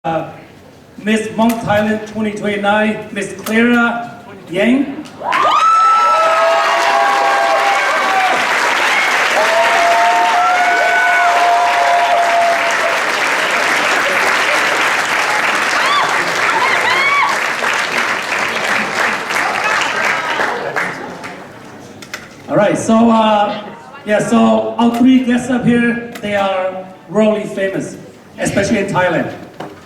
Miss Hmong Thailand 2029, Miss Clara Yang. All right, so our three guests up here, they are worldly famous, especially in Thailand.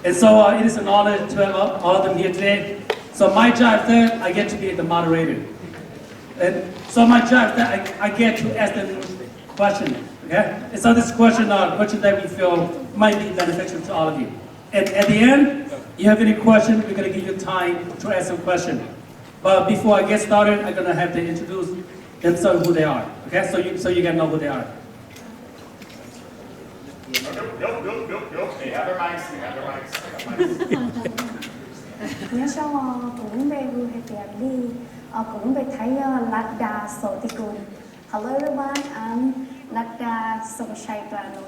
And so it is an honor to have all of them here today. So my job is that I get to be the moderator. And so my job is that I get to ask them questions, okay? And so this question that we feel might be beneficial to all of you. And at the end, you have any questions, we're gonna give you time to ask some questions. But before I get started, I'm gonna have to introduce themselves who they are, okay? So you can know who they are. 안녕하세요. 공배구 해피합리. 공배 타이어 락다 소티군. Hello everyone, I'm Lakda Sochai Plano.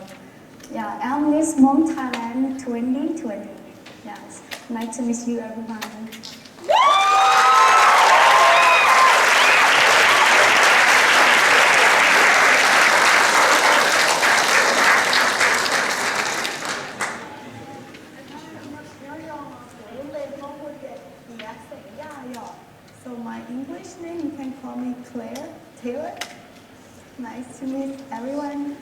Yeah, I'm Miss Hmong Thailand 2020. Yes, nice to meet you everyone. So my English name, you can call me Claire Taylor. Nice to meet everyone.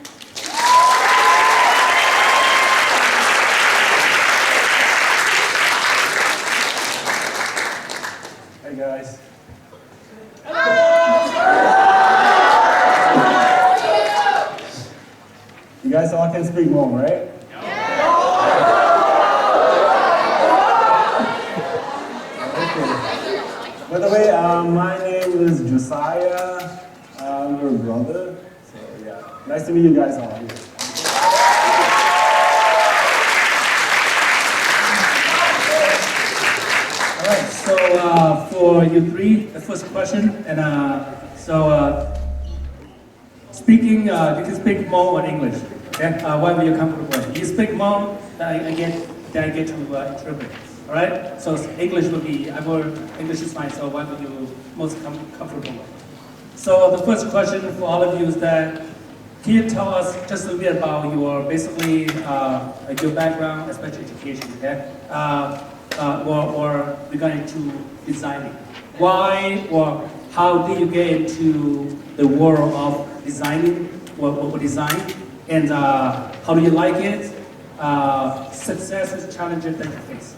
Hey guys. You guys all can speak Hmong, right? By the way, my name is Josiah. I'm your brother. So yeah, nice to meet you guys all here. All right, so for you three, the first question, and speaking, you can speak Hmong or English, okay? Whatever you're comfortable with. You speak Hmong, then I get to interpret. All right, so English will be, English is fine, so whatever you're most comfortable with. So the first question for all of you is that, can you tell us just a little bit about your, basically, like your background, especially education, okay? Or regarding to designing. Why or how did you get into the world of designing, or design, and how do you like it? Successes, challenges that you face.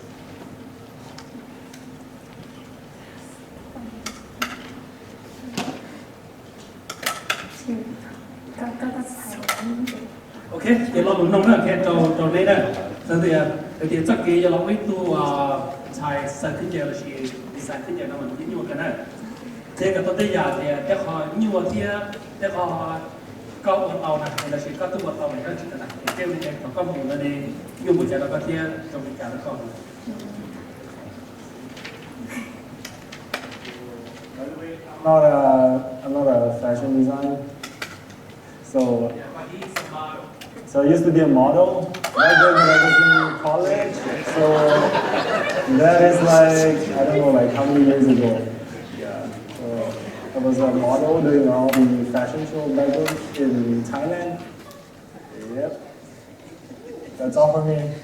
Ok, thì lo muốn nông nữa, cái trò này nè, thì chắc cái giờ lo với tu xài sản xuất giờ là chỉ design cái giờ nó mình như cái này, thế cái tôi giờ thì để họ như vậy thì để họ câu một tàu này, là chỉ có tu một tàu này đó chỉ là này, cái này họ có một cái này như một giờ nó có thì trong cái cả nó còn. I'm not a fashion designer. So I used to be a model back then when I was in college. So that is like, I don't know, like how many years ago. Yeah. So I was a model doing all the fashion show back then in Thailand. Yep. That's all for me.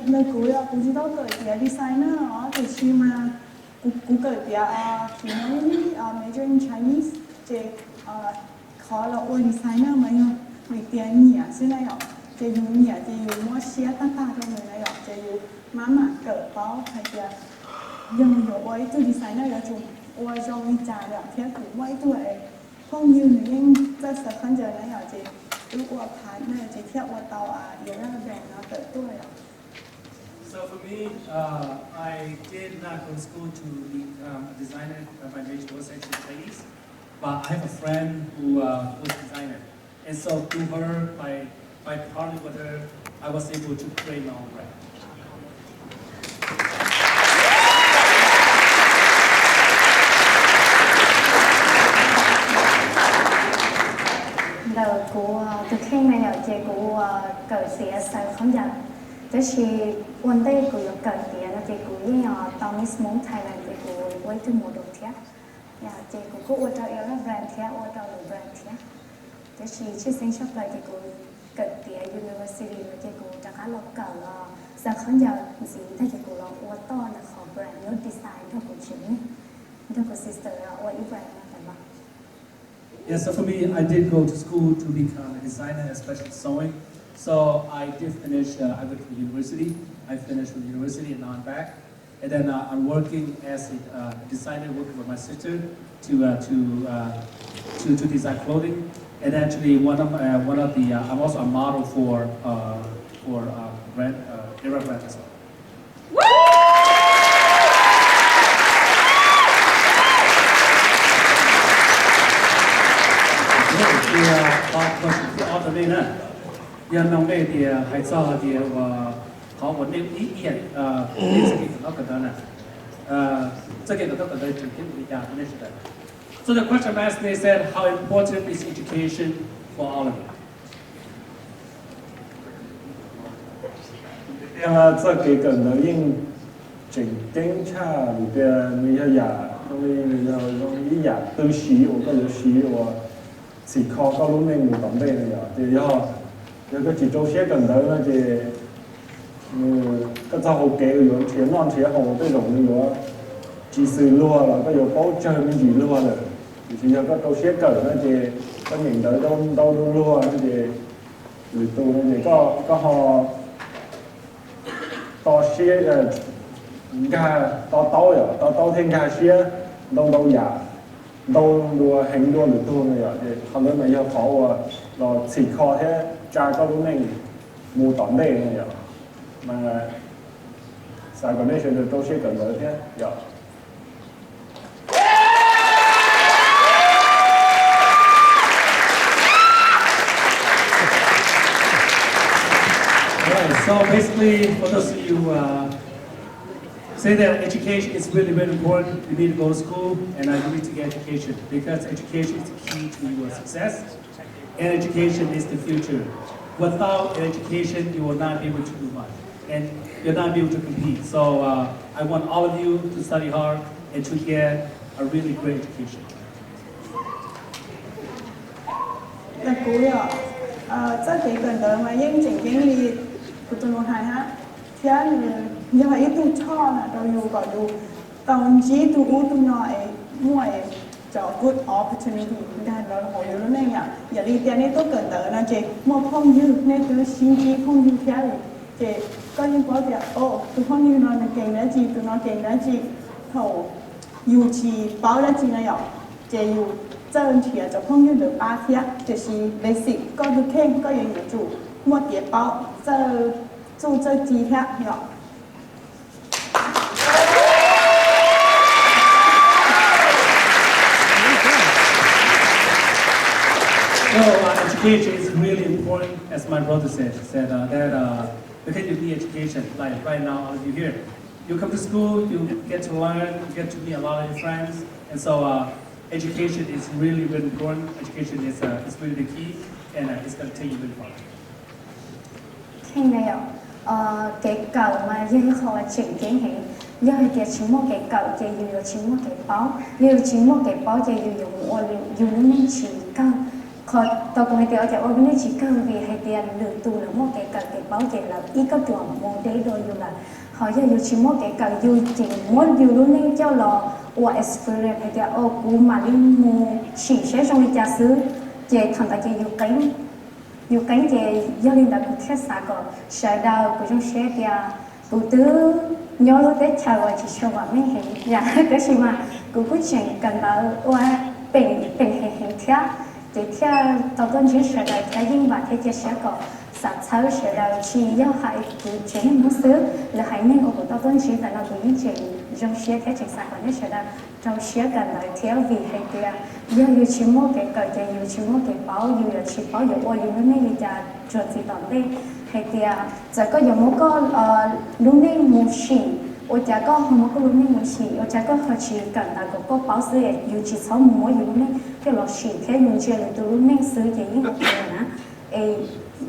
Lời cuối là cũng chỉ đâu tới cái designer đó thì khi mà cũng cởi cái thì nó major in Chinese thì khó là ôi designer mà nhau vì tiền nhỉ xưa này họ thì dùng nhỉ thì dùng mua xe tăng cho người này họ thì dùng má cởi bao hay là dùng ôi từ designer là dùng ôi trong đi trả được thế cũng ôi tuổi không như người anh rất sợ khăn giờ này họ thì ôi thái này thì theo tàu yếu là bèn nó tới tuổi. So for me, I did not go to school to be a designer. My major was actually studies, but I have a friend who was a designer, and so through her, by partnering with her, I was able to create my own brand. Đầu của từ khi mà nhỏ chị của cởi xía sợ không giật, tức là one day của cởi xía là chị của với nhỏ tao Miss Hmong Thailand chị của với từ một đồng thiết, nhà chị của ô tô yêu là brand thiết, ô tô là brand thiết, tức là chị sinh shop lại chị của cởi xía University là chị của chắc là cởi sợ không giật gì thay chị của là ô tô là khó brand nó design theo của chị, theo của sister là ô yêu brand là phải không? Yeah, so for me, I did go to school to become a designer, especially sewing. So I did finish, I went to university. I finished with university and now I'm back. And then I'm working as a designer, working with my sister to design clothing. And actually one of the, I'm also a model for brand, Era brand as well. Thì có chuyện ở đây nè, giờ nông đây thì hay sao thì có một nền ý nghĩa nên sẽ cái nó cần đó nè, cái nó cần đây chính cái nhà nên sẽ đấy. So the question asked me said, how important is education for all of you? Cái cần đó nhưng chỉnh chính cha thì mình nhà mình ý nhà tư sĩ hoặc có lối sĩ hoặc chỉ khó có lúc mình một tấm bề này thì do cái chỉ trâu xe cần tới là thì cái giao hậu kế rồi chuyện non chuyện hậu cái rộng nữa chỉ sử lúa là có nhiều bao chơi mình gì lúa rồi thì do cái trâu xe cần là thì có nhìn tới đâu lúa thì người tu thì có họ to xe gà to thêm gà xe đâu giả đâu đua hành đua được tu này thì họ nói mấy giờ khó rồi chỉ khó thế cha có lúc này mua tóm đây này mà Sài Gòn này được tôi sẽ cần tới thế dạ. Alright, so basically, for those of you say that education is really, really important. You need to go to school and you need to get education because education is the key to your success and education is the future. Without education, you will not be able to do much and you'll not be able to compete. So I want all of you to study hard and to get a really great education. Là cúi ạ, chắc cái cần đó mà những chỉnh cái gì của tôi nói hay ha, thế như vậy tôi cho là tôi yêu gọi tôi tao chỉ tôi nói ngoài cho good opportunity là nó hồi đó này nhỉ, giờ đi tiền này tôi cần đó là chị một phong dư nên tôi xin chỉ phong dư theo chị có những có việc tôi phong dư nói là kênh đó chị tôi nói kênh đó chị thầu dù chỉ bảo là chị này ạ chị dù chân thì cho phong dư được 3 thiên chỉ basic có được kênh có những chủ một tiết bảo giờ chủ cho chi theo nhỉ. So education is really important, as my brother said that because you need education, like right now, all of you here, you come to school, you get to learn, you get to meet a lot of your friends, and so education is really, really important. Education is really the key, and it's going to take you really far. Khi nào cái cầu mà dây họ chỉnh cái hình do cái chỉ một cái cầu chỉ dùng chỉ một cái báo như chỉ một cái báo chỉ dùng nên chỉ cầu họ tao cũng thấy ở chỗ ở bên chỉ cầu vì hay tiền được tu là một cái báo chỉ là ít có chuẩn một đấy rồi dùng là họ dùng chỉ một cái cầu dùng chỉ một dùng nên cho là or experience hay là cú mà đi mua chỉ sẽ trong nhà xứ chỉ thằng ta chỉ dùng cánh thì do linh đã có thiết xã có sở đào của trong xe thì cụ tứ nhớ lúc tết chào và chỉ cho vào mấy hình dạ cái gì mà cụ quyết định cần bảo qua bình hình thiết thì thiết tao con chỉ sở đào cái nhưng mà thiết sẽ có sản xuất sở đào chỉ do hại cụ chế một số là hại nên của tao con chỉ tại là cụ những chuyện dòng xe thế chính xác còn nhất sẽ là dòng xe cần lại theo vì hay tiệt giờ yêu chỉ mua cái cởi cái yêu chỉ mua cái báo yêu chỉ báo yêu ôi yêu mấy người già chuẩn gì tận đây hay tiệt giờ có yêu mua có lúc này mua xì ôi cha có không mua có lúc này mua xì ôi cha có họ chỉ cần là có báo sữa yêu chỉ sáu mua yêu này cái lọ xì thế yêu chỉ là từ lúc này sữa chỉ những cái này nè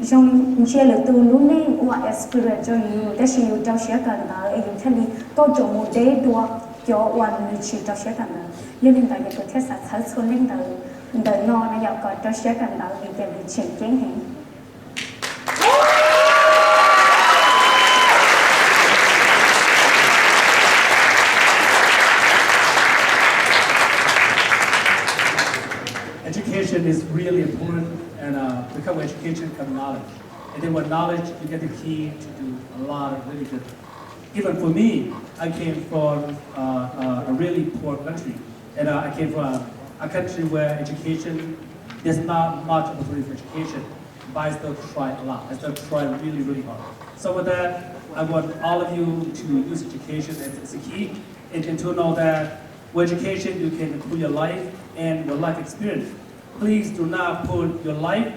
trong chia lửa từ lúc này qua experience cho you,แต่是 you 就写緊啦，you 睇你多做冇啲多，就運你去就寫緊啦，因為大家個貼實睇出領導no 呢有個就寫緊啦，你哋係前景型。Education is really important, and become education, become knowledge. And then with knowledge, you get the key to do a lot of really good. Even for me, I came from a really poor country, and I came from a country where education, there's not much opportunity for education, but I still try a lot. I still try really, really hard. So with that, I want all of you to use education as a key, and to know that with education, you can improve your life and your life experience. Please do not put your life,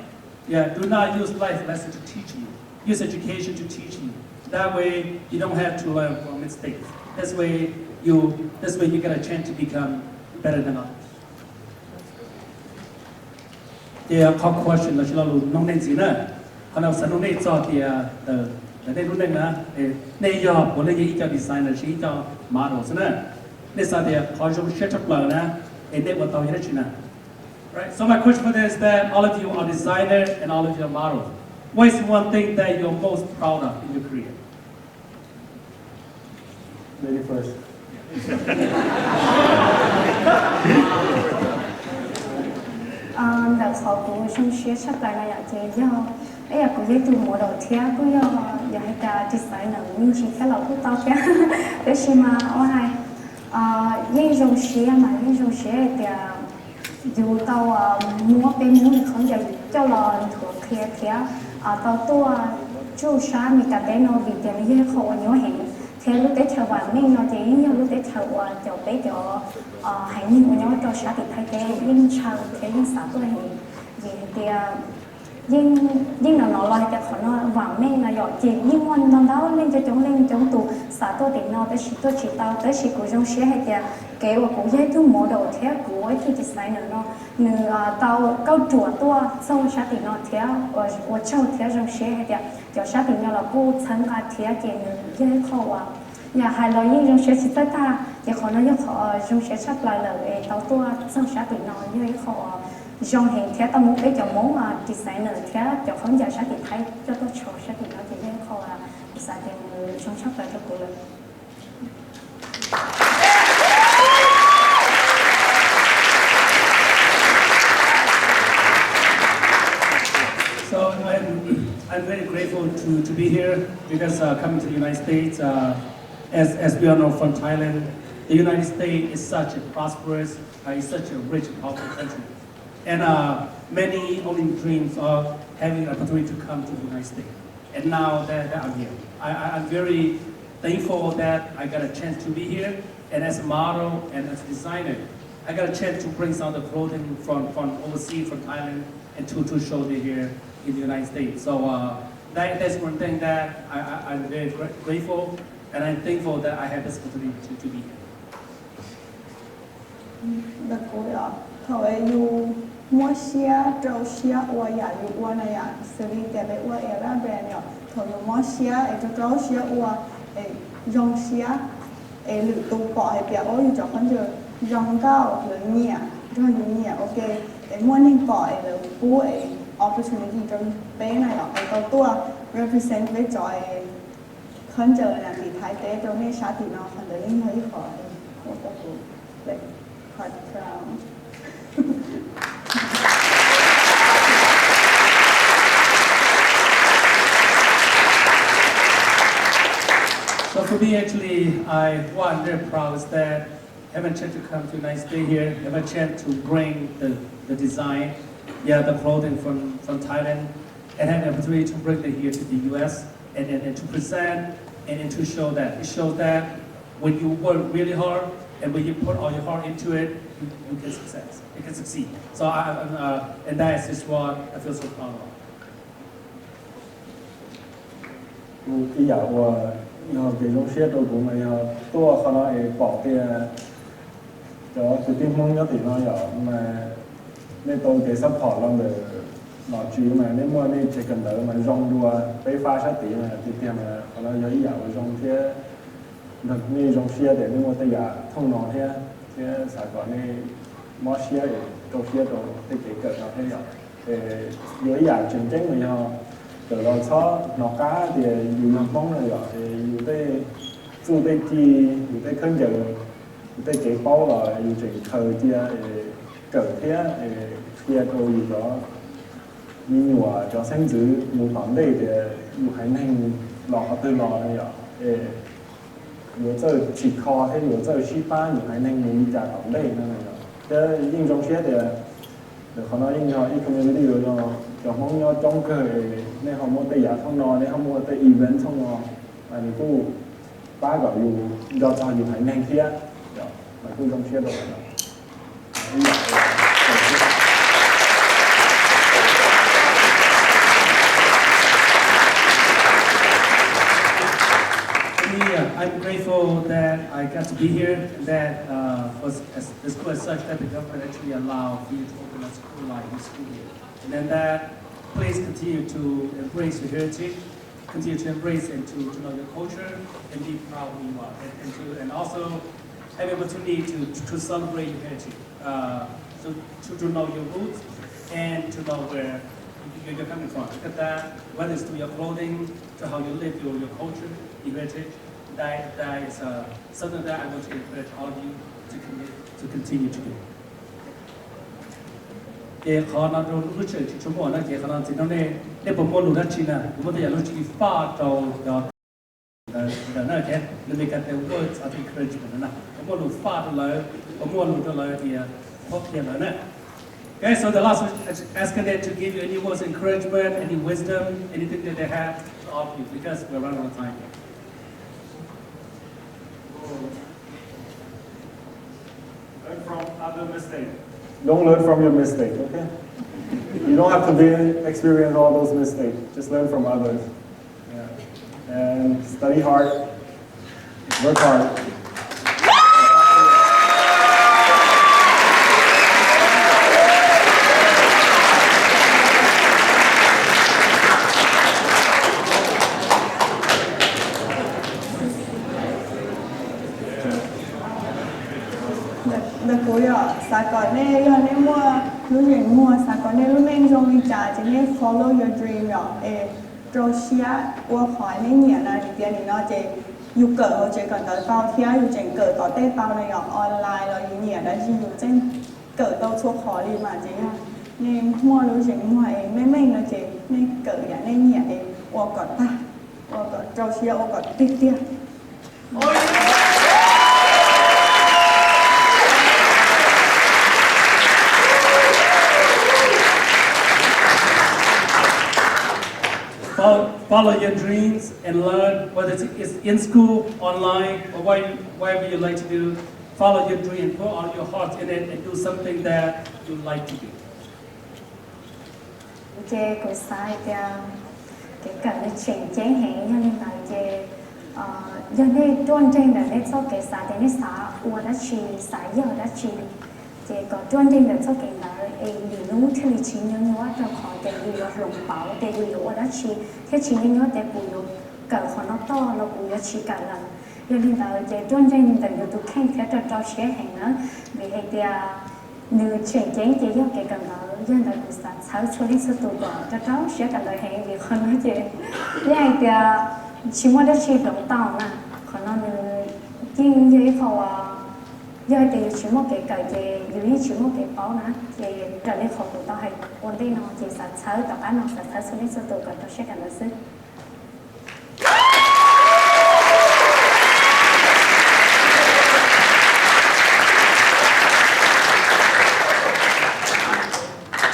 do not use life lesson to teach you. Use education to teach you. That way, you don't have to learn from mistakes. This way you get a chance to become better than others. The top question là chúng ta luôn nông nên gì nữa? Còn nào sẽ nông nên cho thì nên luôn nên là nên giờ của nên gì cho designer chỉ cho models nữa. Nên sao thì họ dùng set up lại nè, nên what tao nhớ chứ nè. Right. So my question for this is that all of you are designers and all of you are models. What is one thing that you're most proud of in your career? Lady first. Đợt họ cũng trong xe sắp lại là chị do ấy là cũng với từ mỗi đầu thế cũng do giờ hay cả designer mình chỉ khá là cũng tao thế để xem mà ở hai những dòng xe mà những dòng xe thì dù tao mua bên muốn không giờ cho là thuộc kia thế tao tua chú sa mi cả bé nó vì tiền như họ nhớ hẹn thế lúc đấy chờ bạn mình nó thì như lúc đấy chờ cho bé cho hãy nhìn của nhau cho sa thì thay thế nhưng chờ thế nhưng sao tôi thì nhưng nó lại cái khó nó vàng mình là giỏi chỉ nhưng mà nó đó lên trong tủ xã tôi thì nó tôi chỉ tao tới chỉ của trong xe hay thì cái và cũng dễ thứ mỗi đầu thế của ấy thì designer nó tao câu chùa tôi sau xã thì nó thế và trong thế trong xe hay thì cho xã thì nó là cô thân cả thế cái dễ khó nhà hai lời nhưng trong xe chỉ tới ta thì khó nó giúp họ trong xe sắp lại là tao tôi sau xã thì nó dễ khó dòng hiện thế tao muốn cái cho món mà designer thế cho không giờ sẽ thì thấy cho tôi cho sẽ thì nó thì dễ khó là sẽ thì trong sắp lại cho cô lên. So I'm very grateful to be here because coming to the United States, as we all know from Thailand, the United States is such a prosperous, is such a rich and powerful country. And many only dreams of having an opportunity to come to the United States. And now that I'm here, I'm very thankful that I got a chance to be here. And as a model and as a designer, I got a chance to bring some of the clothing from overseas, from Thailand, and to show it here in the United States. So that's one thing that I'm very grateful, and I'm thankful that I had this opportunity to be here. Đặc cố đó, thôi you mua xe trâu xe qua nhà you qua này à, xử lý để về qua era brand nhỏ, thôi you mua xe trâu xe qua dòng xe lựa tụ bỏ hay bịa ôi you cho con giờ dòng cao lựa nhẹ, cho you nhẹ ok, mua nên bỏ lựa cũ opportunity trong bé này đó, tao tua represent với trọi con giờ là bị thái tế trong này sao thì nó phần đấy hơi khó, một cái đấy. So for me, actually, what I'm very proud is that I have a chance to come to the United States here, have a chance to bring the design, the clothing from Thailand, and have an opportunity to bring it here to the U.S. and to present and to show that. It shows that when you work really hard and when you put all your heart into it, you can success. You can succeed. So and that is just what I feel so proud of. 伊也我要给种些都讲了要多可能会保的，就最近梦一点咯又咁啊，你到嘅 support 咯就攞住嘛，你摸你最近嚟嘛用到啊，俾花出點啊，啲啲嘛，可能有伊也會用啲，你用些嘅你摸得也通攞啲，啲啥個你摸些嘅做些做啲幾個攞啲又，有伊也正正咪要。từ đó cho nó cá thì dù làm mong này rồi dù đây dù đây chi dù đây khơi giờ dù đây cái bao rồi dù chỉ thời chia cỡ thế chia thôi dù đó như hòa cho sinh giữ một bản đây thì dù hãy nên lọ từ lọ này rồi dù chơi chỉ kho hay dù chơi ship ba dù hãy nên mình trả bản đây này rồi chứ nhưng trong xe thì được họ nói nhưng họ ít community rồi nó cho mong nhau trong cơ nên họ mua tay giả không nó nên họ mua tay event không nó mà mình cũng ba gọi dù do cho dù hãy nhanh kia mà cũng trong xe rồi I'm grateful that I got to be here, that the school as such that the government actually allowed me to open a school like this school here. And then that please continue to embrace your heritage, continue to embrace and to know your culture and be proud of who you are. And also have the opportunity to celebrate your heritage, to know your roots and to know where you're coming from. Look at that, whether it's through your clothing, to how you live, your culture, your heritage. That is something that I want to encourage all of you to continue to do. 也可能都录制去中国那也可能只能那不摸录那去呢，我们也录制发到要那天你没看到 words of encouragement 呢，我们录发的来，我们录的来也好点了呢。Okay, so the last one is asking them to give you any words of encouragement, any wisdom, anything that they have to offer you because we're running out of time. Learn from other mistakes. Don't learn from your mistake, okay? You don't have to experience all those mistakes. Just learn from others. Yeah. And study hard. Work hard. Sakonne yo ne mua lu ring mua sakonne lu men jong li cha je ne follow your dream yo Rosia wo khoi ne nia na di tia ni no je yu cỡ ho je còn tới bao thia yu chen cỡ tỏ tê bao này yo online lo yu nia da ji yu chen cỡ tao chua khó li mà je ha nên mua lu ring mua men nó je ne cỡ ya ne nia wo có ta wo có Rosia wo có ti tia Follow your dreams and learn, whether it's in school, online, or whatever you like to do. Follow your dream, put all your heart in it, and do something that you like to do. Chị cũng sai cái cần nó chỉnh chế hẹn cho nên là chị do nên tuân trên là nên sau cái xã thì nên xã uo đã chi xã giờ đã chi chị có tuân trên là sau cái là đi nấu thì chỉ nhớ nhớ cho họ để đi vào lồng bảo để đi uo đã chi thế chỉ nhớ nhớ để bùi nó cỡ họ nó to nó bùi nó chi cả lần cho nên là chị tuân trên là được tụi khen thế cho chế hẹn nữa vì hệ thì nếu chỉnh chế chị do cái cần đó dân là cũng sản sáu số đi số tụ bỏ cho cháu sẽ cả lời hẹn vì con nói chị vậy thì chỉ muốn đã chi động tàu mà còn nó nhưng như họ giờ thì chỉ một cái cờ chị dưới chỉ một cái báo nữa thì trở lại họ tụ tàu hay ổn định nó chỉ sản sáu tập án nó sản sáu số đi số tụ còn cho sẽ cả lời sức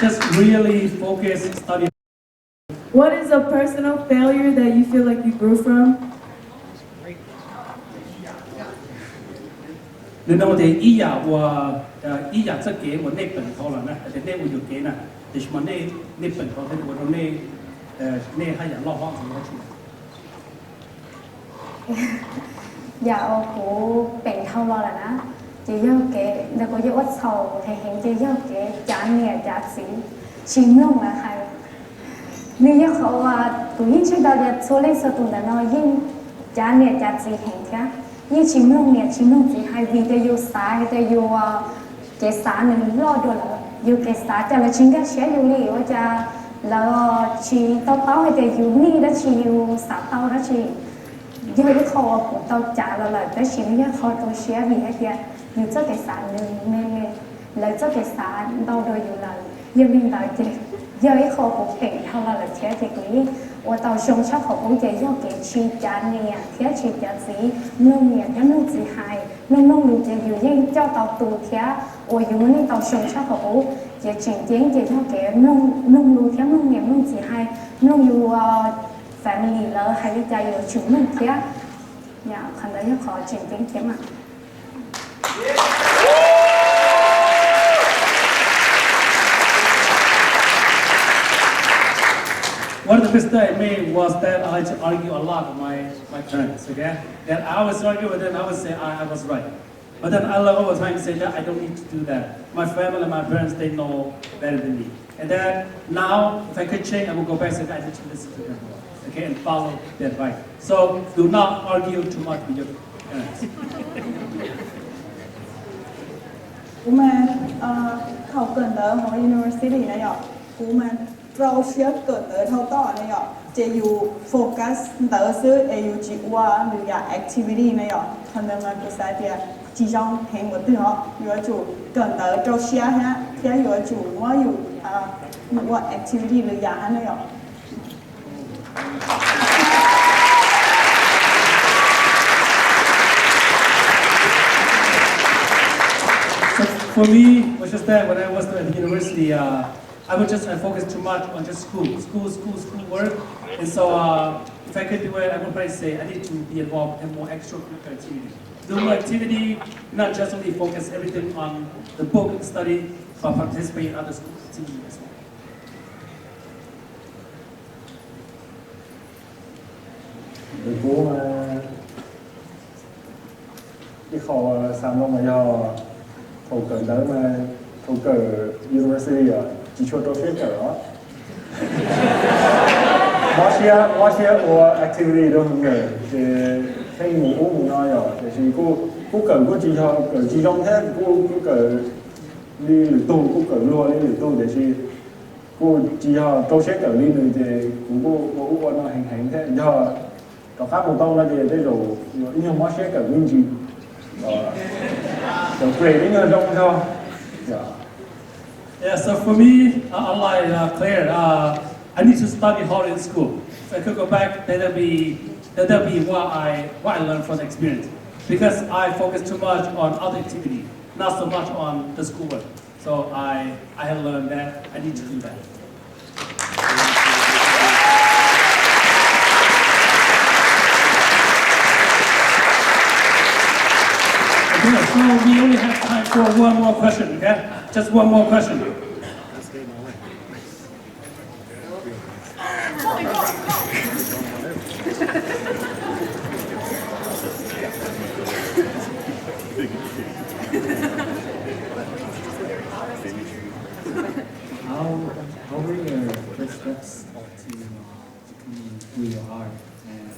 Just really focus, study. What is a personal failure that you feel like you grew from? 你那么的伊雅我伊雅这给我那本头了呢，而那我就给呢，就是么那本头的我说那还养老房子要去。Dạ của bệnh thâu lo là nó chỉ do cái nó có do ớt sầu hay hình chỉ do cái giá nè giá xí chim lông là hay nếu do họ tụi những chơi đó là số lên số tụi nó nhưng giá nè giá xí hình thế như chim lông gì hay vì để yêu xã để yêu cái xã nên lo đồ là yêu cái xã cho là chính cái sẽ yêu lý ở cho là chỉ tao báo hay để yêu ni đó chỉ yêu xã tao đó chỉ do cái kho của tao trả là cái chỉ cái kho tôi share vì hết kia nhiều cho cái sản nên lấy cho cái sản đâu rồi nhiều là do mình nói thì do cái kho của tỉnh thao là chế thì cái và tao sống chắc họ cũng chỉ do cái chi trả nè thế chi trả gì nông nè cái nông gì hay nông đủ chỉ nhiều nhưng cho tao tù thế và dùng nên tao sống chắc họ cũng chỉ chỉnh tiếng chỉ cho cái nông đủ thế nông nè nông gì hay nông đủ family lỡ hay đi chơi ở chúng mình thế nhà khán giả khó chỉnh tiếng thế mà One of the mistakes I made was that I had to argue a lot with my parents, okay? And I always argue with them, I would say I was right. But then I love over time to say that I don't need to do that. My family and my parents, they know better than me. And then now, if I could change, I would go back and say I need to listen to them, okay, and follow their advice. So do not argue too much with your parents. 我们考更的和 university 呢要我们 เราเชื่อเกิดเท่าต่อเนี่ยจะอยู่โฟกัสเตอร์ซื้ออยู่จีว่าหรืออย่าง activity เนี่ยทำให้มันก็สามารถจีจงเห็นหมดเลยอยู่จู่เกิดเราเชื่อฮะแค่อยู่จู่ว่าอยู่ว่า activity หรืออย่างนั้นเนี่ย So for me, was just that when I was at the university, I would just focus too much on just school work. And so if I could do it, I would probably say I need to be involved in more extracurricular activity. Do more activity, not just only focus everything on the book study, but participate in other school activities as well. Từ cũ mà cái kho sang lông mà do thầu cờ đỡ mà thầu cờ university ở chỉ cho tôi phép cờ đó. What share or activity đó không ngờ thì hay ngủ nói rồi thì cô cờ cô chỉ cho cờ chỉ trong thế cô cờ đi lử tu cô cờ lùa đi lử tu để chỉ cô chỉ cho tôi phép cờ đi rồi thì cô nó hành thế do có khác một tông là gì thế rồi nhưng mà share cờ nguyên gì rồi về đến người trong thôi. Yeah, so for me, unlike Claire, I need to study hard in school. If I could go back, that'll be what I learned from the experience. Because I focus too much on other activity, not so much on the schoolwork. So I have learned that I need to do that. Okay, so we only have time for one more question, okay? Just one more question. How were your first steps to becoming who you are? And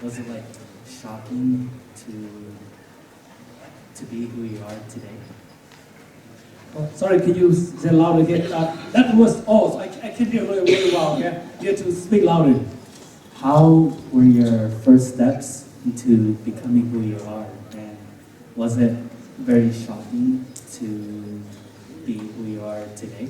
was it like shocking to be who you are today? Oh, sorry, can you say louder again? That was all. I can hear really well. Okay, you have to speak louder. How were your first steps into becoming who you are? And was it very shocking to be who you are today?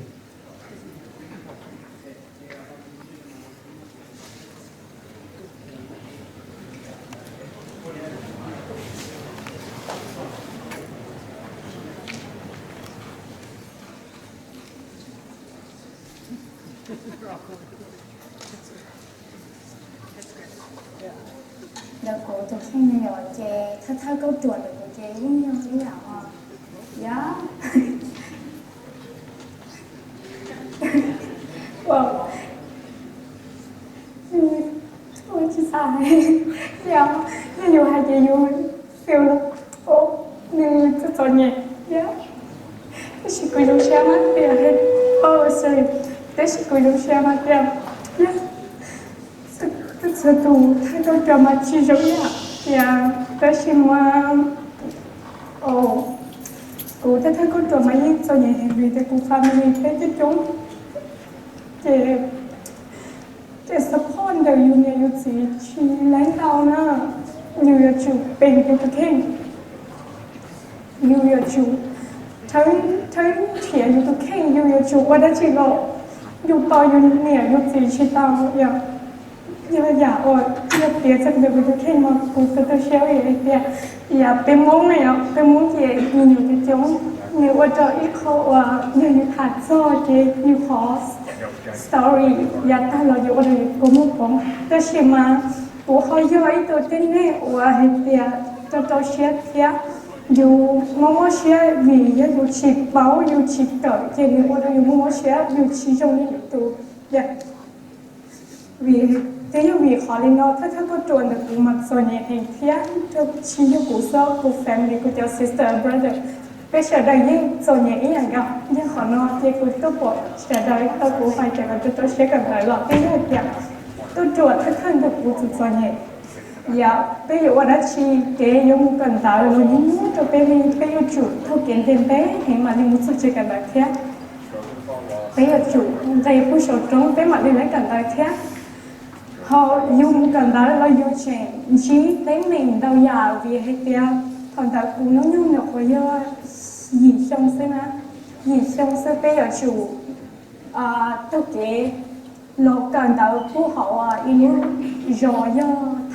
Được của tôi khen này rồi chè thơ câu chuẩn được của cái như thế nào à dạ wow ôi chị sai dạ như hai chị vui phiêu lắm ô như cho nhẹ dạ thế chị cười đâu xem mắt bây giờ hết oh sorry thế chị cười đâu xem mắt em dạ thực sự tù thay đổi cho mà chị giống như dạ thế chị mà ồ cô thấy con trò máy yên cho nhẹ vì thế cô family thế chứ chúng chị support đềuอยู่เนี่ยอยู่สิชีแรงเรานะอยู่อย่าจูเป็นอยู่ตะเข่งอยู่อย่าจูทั้งเถียอยู่ตะเข่งอยู่อย่าจูว่าได้ชีโลอยู่ต่ออยู่เนี่ยอยู่สิชีตามอย่าอดอย่าเตี้ยจากเดี๋ยวตะเข่งมากูจะต้องเชี่ยวอย่างเตี้ยอย่าเป็นมุ้งเลยอ่ะเป็นมุ้งเย่มีอยู่ที่จงเนี่ยว่าจะอีกเขาว่าอยู่ถัดซ้อเจอยู่ขอstory อยากตั้งเราอยู่อะไรกูมุ่งผมแต่ใช่ไหมกูเขาย่อยตัวเต้นเนี่ยว่าให้เดียจะเชียร์เทียอยู่มั่วเชียร์วีอยู่ชิบเบาอยู่ชิบเกิดเจนี่ว่าอยู่มั่วเชียร์อยู่ชิจงนี่ตัวอยากวีแต่อยู่วีขอเลยเนาะถ้าก็จวนแต่กูมักส่วนใหญ่เองเทียจะชิอยู่กูเศร้ากู family กูจะ sister brother bây giờ đây những số nhẹ ý rằng gặp nhưng họ nói thì tôi tốt bộ sẽ đây tôi cũng phải chạy vào tôi sẽ cần phải lọt cái này kìa tôi chuột thức thân được của số nhẹ dạ bây giờ đã chi cái dùng cần tạo rồi những muốn cho bé mình cái yêu chủ thâu kiến thêm bé thì mà đi muốn sự cần phải thế bây giờ chủ đâyผู้số trống bé mà đi lấy cần phải thế họ dùng cần tạo là dùng chuyện chỉ lấy mình đâu già vì hay kia còn ta cũng nói nhung được với gì xong xem á gì xong sẽ bây giờ chủ tôi kể lột cần tạo phù hậu in rồi do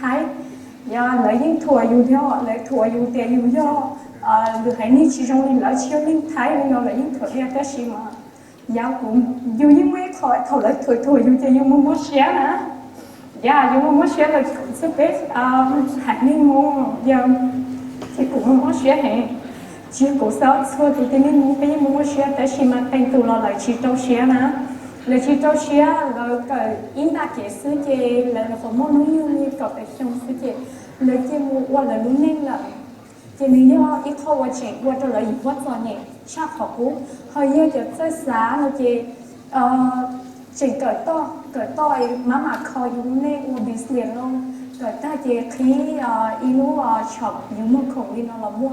thái và lấy những thua yêu theo lấy thua yêu tiền yêu do được hay ní chỉ trong lấy chiếu những thái nên nó lấy những thua theo cái gì mà giá cũng yêu những mấy khỏi thầu lấy thua yêu tiền yêu muốn xé nè dạ yêu muốn xé là sẽ biết hạt những món giờ thì cũng muốn xé hẹn chỉ cố sao thôi thì cái mình cái muốn xé tại vì mà thành tụ là lại chỉ trâu xé nè lại chỉ trâu xé là cái in đã kể sự gì là phải muốn nói như cái cái xong sự gì lại chỉ muốn qua là luôn nên là chỉ lý do ít khó qua chuyện qua cho lại quá rồi nhỉ chắc họ cũng hơi như cái rất giá là chỉ cởi to mà khó dùng nên qua business luôn cởi ta chỉ khi inu shop dùng một khổng đi nó là mua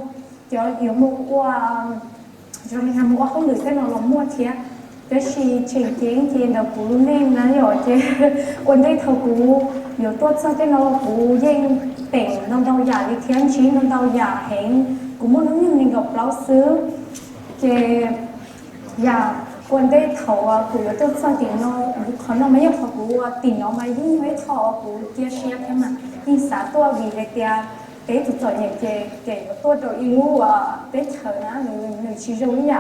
cho dùng một qua cho mình làm qua không được cái nó là mua thiệt cái gì chuyện tiền đầu cũ nên nó rồi chứ còn đây thầu cũ nhiều tốt sao cái nó cũ danh tỉnh nó đâu giả đi thiên chí nó đâu giả hẹn cũng muốn nói như mình gặp lão sư chứ giả còn đây thầu cũ nhiều tốt sao tiền nó khó nó mấy học cũ tiền nó mấy những mấy thầu cũ chia sẻ thế mà đi xã tôi vì cái tiền cái tụi tôi nhận cái tôi rồi yêu cái thời đó người chỉ dùng vậy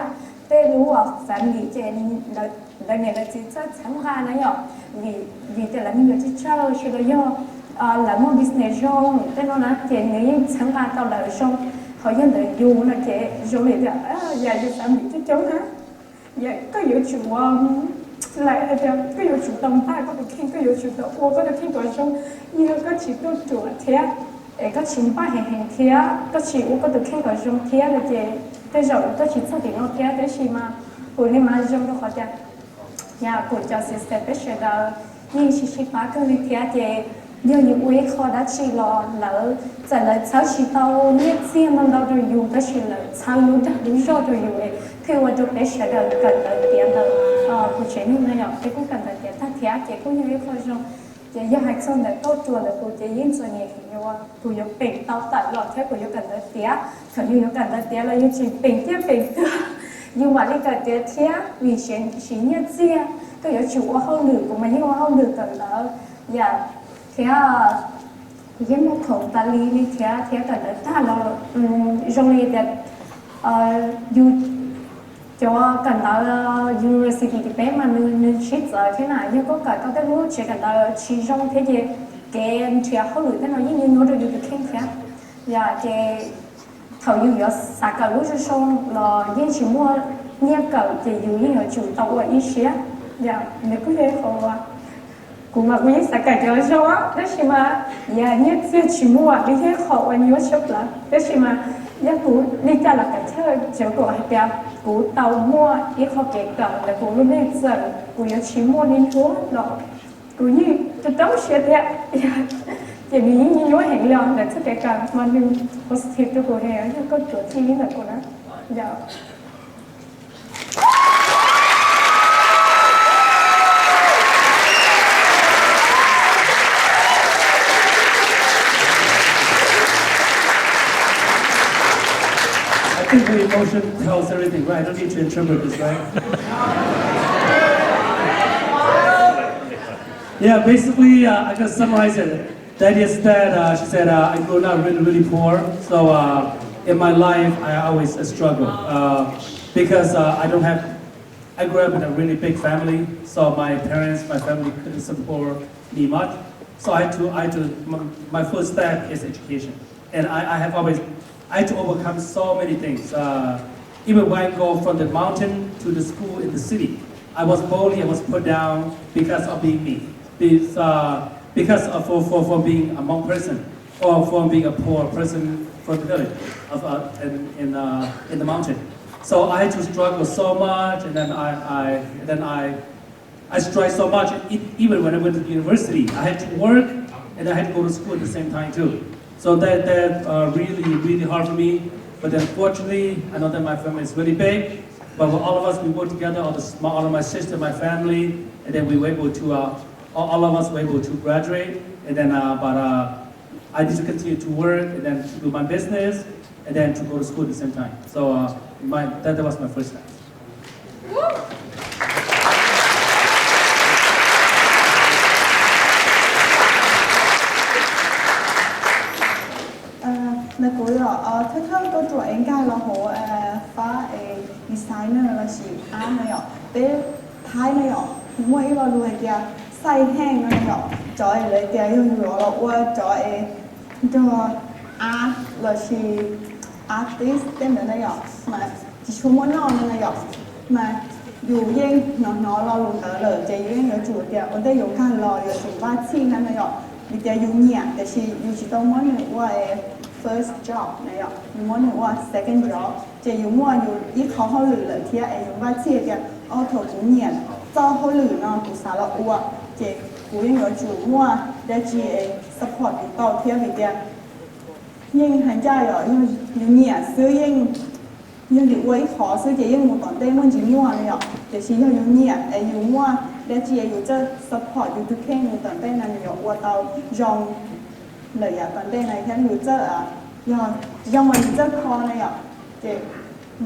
thế lúc family trên là này là chỉ rất tham gia này nhở vì thế là mình chỉ chơi chỉ là do là một business trong thế nó là cái người tham gia tao là trong họ dân là dùng là cái dùng để giờ giờ family chứ chống hả giờ có yếu chủ lại là có yếu chủ tâm态có được khen có yếu chủ tâm ô có được khen của trong như có chỉ tôi chủ thế có chính ba hàng thế có chỉ có được khen của trong thế là cái rồi tôi chỉ xác định nó thế cái gì mà hồi nay mà trong đó họ chả nhà của cho sister cái sự đó nhưng chỉ phá cái lý thế thì như uế khó đã chỉ lo lỡ trả lời sao chỉ tao biết riêng nó đâu rồi dùng cái sự là sao dùng chắc đúng rồi rồi dùng thì qua được cái sự đó cần là tiền đó của chế như này cái cũng cần là tiền ta thế cái cũng như vậy không chỉ do hai con là tốt chuột là của chế yên rồi nhỉ nhưng mà của yêu bình tao tại lọt thế của yêu cần là tiền thật như yêu cần là tiền là yêu chỉ bình tiếp nhưng mà cái tiền thế vì chỉ nhất riêng cái yêu chủ không được của mình nhưng mà không được cần là dạ thế cái một khẩu ta li thế cần là ta là trong này là yêu cho cần là university thì bé mà nên ship rồi thế nào nhưng có cái lúc chỉ cần là chỉ trong thế gì cái chuyện không được thế nào như nó được khen thế và cái thầu dù có xa cờ lúc cho xong là yên chỉ mua nhé cờ thì dù yên ở chủ tàu ở ý xế dạ nếu cứ thế khổ à cũng mà quý xa cờ cho xong á đó chỉ mà dạ nhất phía chỉ mua đi thế khổ và nhớ chấp là đó chỉ mà giá cũ đi cho là cái chơi chỗ của hai bèo cũ tàu mua ít khó kể cờ là cũ luôn đi dần cũ nhớ chỉ mua nên chúa đó cũ như cho tao xế thế chỉ vì như nói hẹn lòng là tất cả mà mình positive cho cô hè chứ có chỗ thi là cô đó dạ I think the emotion tells everything, right? I don't need to interpret this, right? Yeah, basically, I can summarize it. That is that she said I grew up really poor. So in my life, I always struggle because I don't have. I grew up in a really big family, so my parents, my family couldn't support me much. So I had to. My first step is education, and I have always. I had to overcome so many things. Even when I go from the mountain to the school in the city, I was bullied, I was put down because of being me. Because of for being a Hmong person, or for being a poor person from the village, in the mountain. So I had to struggle so much, and then I struggled so much. Even when I went to university, I had to work, and I had to go to school at the same time too. So that really hard for me. But then fortunately, I know that my family is really big. But all of us, we work together, all of my sister, my family, and then we were able to, all of us were able to graduate. And then, I need to continue to work, and then to do my business, and then to go to school at the same time. So that was my first step. là cuối rồi thế thôi tôi tuổi anh gai là hồ phá designer là chỉ ăn này ạ bé thái này ạ mua cái bao lùi kìa xay hang này ạ trời lấy kìa dùng rồi là qua trời cho art là chỉ artist tên này ạ mà chỉ chung món ngon này ạ mà dù yên nó lo luôn tới lời chạy yên ở chủ kìa ở đây dùng khăn lò rồi dùng ba chi này ạ vì kìa dùng nhẹ để chỉ tao món này qua first job này ạ, nhưng mà nếu mà second job, chỉ dùng mua dùng ít khó hơn lử lợi thì em dùng ba chiếc cái auto cũng nhẹ, cho hơn lử nó cũng xả lọ uổng, chỉ cũng nhớ chủ mua để chỉ support cái tàu thì cái nhưng hành gia rồi nhưng nhẹ xưa nhưng thì quấy khó xưa chỉ nhưng một tuần tây muốn chỉ mua này ạ, để chỉ dùng nhẹ em dùng mua để chỉ dùng cho support dùng thực hiện một tuần tây này nhiều qua tàu dòng lời à vấn đề này theo người chơi à do mình chơi kho này ạ thì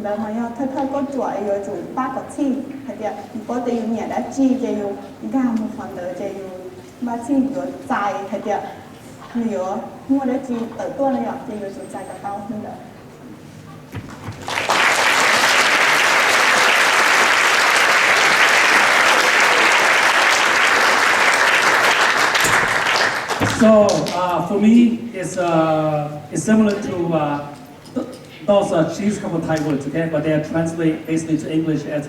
là mà thay có chuỗi rồi chủ ba có chi hay là có tiền nhà đã chi thì dùng gà một phần nữa thì dùng ba chi rồi dài hay là nhiều mua để chi tự tuân này ạ thì dùng chủ dài cả tao hơn nữa. So for me, it's similar to those cheese couple Thai words, okay? But they are translated basically to English as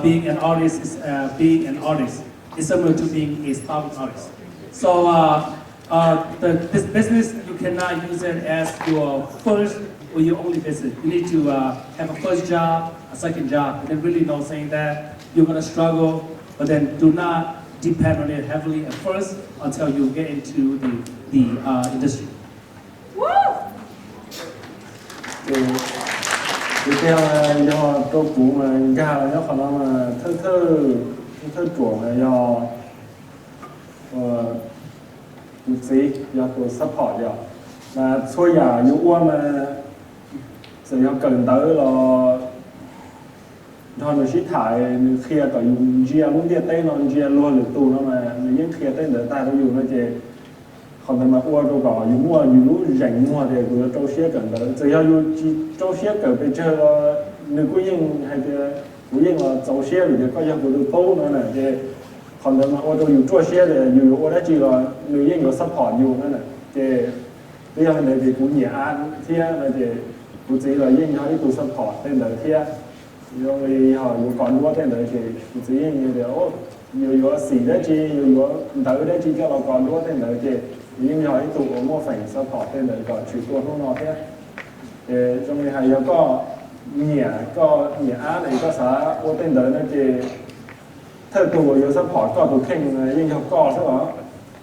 being an artist is being an artist. It's similar to being a starving artist. So this business you cannot use it as your first or your only business. You need to have a first job, a second job, and then really know saying that you're gonna struggle, but then do not depend on it heavily at first until you get into the industry. Tiếp theo do tôi cũng ra là nó khả năng là thơ chuộng là do một sĩ do tôi support do mà xôi giả dụ qua mà sẽ do cần tới là thôi nó chỉ thải khi có dùng gia muốn đi tới nó gia luôn được tu nó mà những khi tới đỡ ta nó dùng nó chỉ còn thì mà qua đâu có dùng mua dùng lúc rảnh mua thì cứ trâu xé cần đỡ chỉ要用trâu xé cần bây giờ nếu có những hay là có những là trâu xé thì có những cái đồ tốt nữa này thì còn thì mà qua đâu dùng trâu xé thì dùng qua đó chỉ là nếu những cái support dùng nữa này thì bây giờ này thì cũng nhiều ăn thia này thì cũng chỉ là yên họ đi tụ support tên đời thia rồi họ cũng còn mua tên đời thì cũng chỉ như điều nhiều xỉ đấy chi nhiều tới đấy chi cho nó còn mua tên đời thì nhưng họ đi tụ mua phải support tên đời còn chịuตัวkhông nó thế thì trong này hay có nhiều ăn này có xã mua tên đời này thìถ้าตัวอยู่ซัพพอร์ตก็ตัวเข่งยิ่งเขาก็ใช่ไหม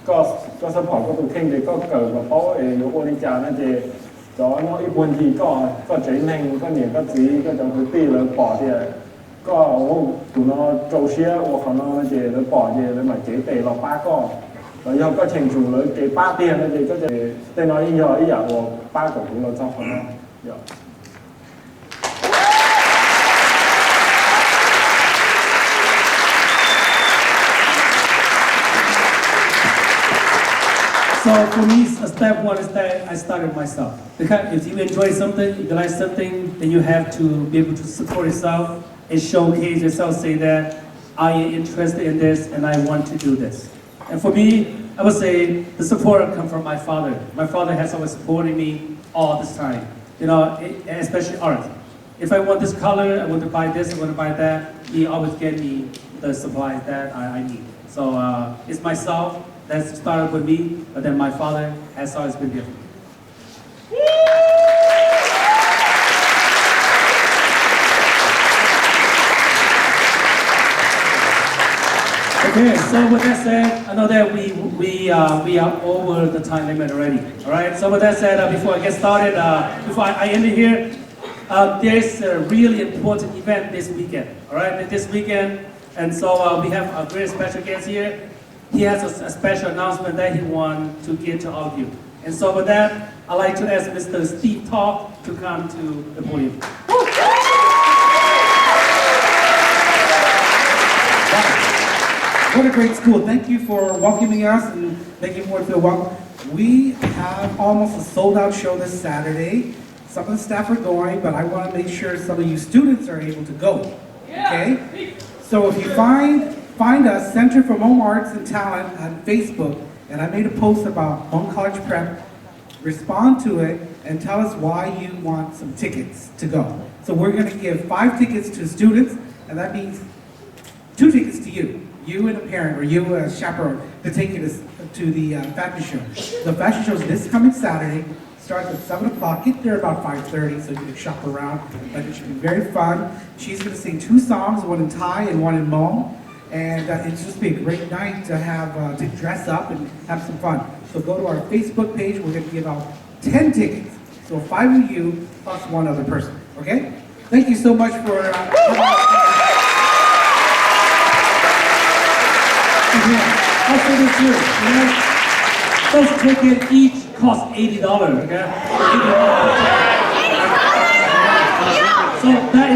ก็ซัพพอร์ตก็ตัวเข่งเด็กก็เกิดกับเขาเองอยู่บริจาคนั่นเองจอน้อยบางทีก็เจ๋งเองก็เหนียวก็จีก็จะพื้นที่เลยปอดเนี่ยก็โอ้ตัวน้อยโจเชียว่าเขาน้อยนั่นเองเลยปอดเนี่ยเลยมาเจ๋เตะเราป้าก็แล้วก็เชิงชูเลยเก๋ป้าเตี้ยนั่นเองก็จะแต่น้อยยิ่งย่อยอย่างว่าป้าของเราชอบเขาเนาะ So for me, step one is that I started myself. Because if you enjoy something, if you like something, then you have to be able to support yourself and showcase yourself, say that I am interested in this and I want to do this. And for me, I would say the support comes from my father. My father has always supported me all this time, you know, especially art. If I want this color, I want to buy this, I want to buy that, he always get me the supplies that I need. So it's myself. That started with me, but then my father has always been there for me. Okay, so with that said, I know that we are over the time limit already. All right. So with that said, before I get started, before I end it here, there's a really important event this weekend. All right, this weekend, and so we have a very special guest here. He has a special announcement that he wants to give to all of you. And so with that, I'd like to ask Mr. Steve Talk to come to the podium. What a great school. Thank you for welcoming us and making more feel welcome. We have almost a sold-out show this Saturday. Some of the staff are going, but I want to make sure some of you students are able to go. Okay? So if you find us, Center for Hmong Arts and Talent on Facebook, and I made a post about Hmong College Prep. Respond to it and tell us why you want some tickets to go. So we're going to give 5 tickets to students, and that means 2 tickets to you and a parent, or you as chaperone, to take you to the fashion show. The fashion show is this coming Saturday. Starts at 7 o'clock. Get there about 5:30 so you can shop around. But it should be very fun. She's going to sing 2 songs, one in Thai and one in Hmong. And it's just be a great night to have to dress up and have some fun. So go to our Facebook page. We're going to give out 10 tickets. So 5 of you plus 1 other person. Okay? Thank you so much for. Also this year, those tickets each cost $80. Okay? So that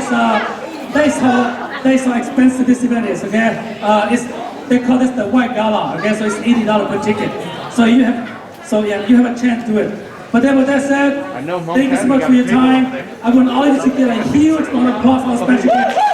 is how expensive this event is. Okay? They call this the white gala. Okay? So it's $80 per ticket. So you have a chance to do it. But then with that said, thank you so much for your time. I want all of you to get a huge round of applause for our special guest.